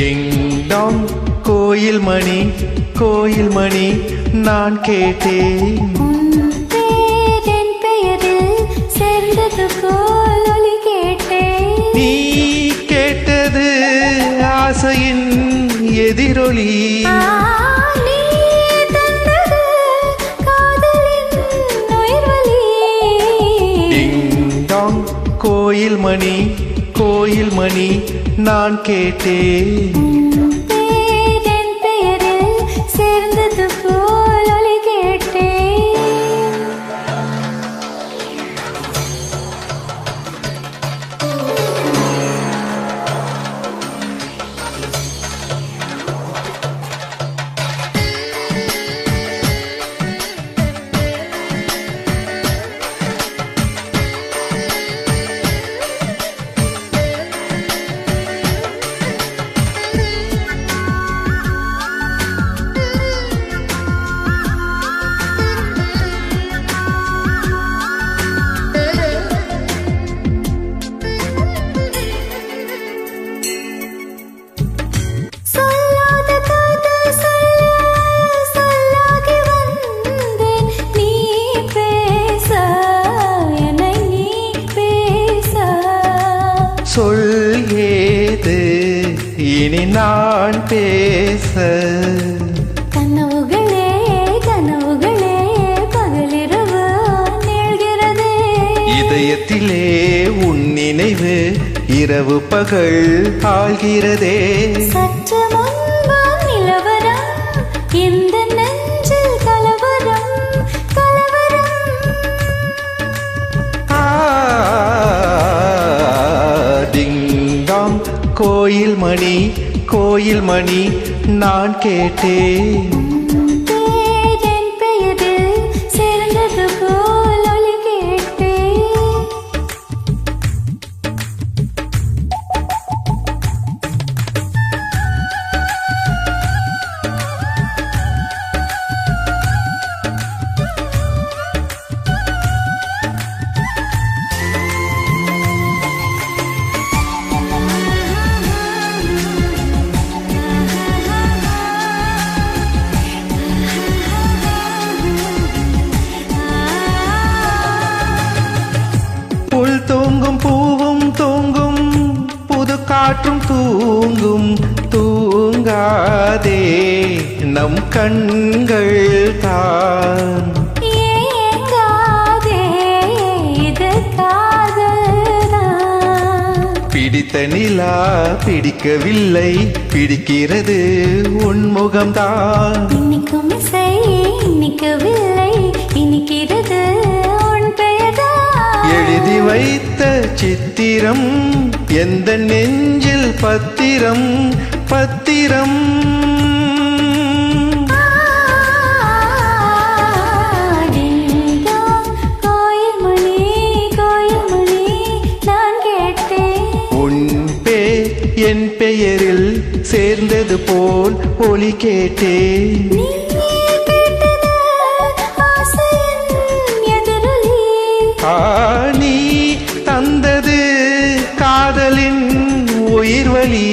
டிங் Tang கோயில் மணி கோயில் மணி நான் கேட்டேன் உன் பேர் என் பெயரில் சேர்ந்தது போல் ஒலி கேட்டேன் நீ கேட்டது ஆசையின் எதிரொலி நீ தந்தது காதலின் உயிர்வலி டிங் டாங் கோயில் மணி கோயில் மணி நான் கேட்டேன் உன் பேர் என் பெயரில் சேர்ந்தது போல் ஒலி கேட்டேன் சொல்லாத காதல் சொல்லாகி வந்தேன் நீ பேச என்னை நீ பேச சொல் ஏது இனி நான் பேச கனவுகளே கனவுகளே பகலிரவு நீள்கிறதே இதயத்திலே உன் நினைவு இரவு பகல் ஆள்கிறதே சற்று முன்பு நிலவரம் இந்த நெஞ்சில் கலவரம் கலவரம் டிங் டாங் கோயில் மணி நான் கேட்டேன் பேர் என் பெயரில் சேர்ந்தது போல் ஒலி கேட்டேன் புல் தூங்கும் பூவும் தூங்கும் புது காற்றும் தூங்கும் தூங்காதே நம் கண்கள் தான் ஏங்காதே இது காதல்தான் பிடித்த நிலா பிடிக்கவில்லை பிடிக்கிறது உன் முகம்தான் இன்னிக்கும் இசை இன்னிக்கவில்லை இனிக்கிறது உன் பெயர்தான் எழுதி வைத்த சித்திரம் எந்த நெஞ்சில் பத்திரம் பத்திரம் டிங்-டாங், கோயில் மணி நான் கேட்டேன் உன் பேர் என் பெயரில் சேர்ந்தது போல் ஒலி கேட்டேன் நீ கேட்டது ஆசையின் எதிரொலி நீ தந்தது காதலின் உயிர்வலி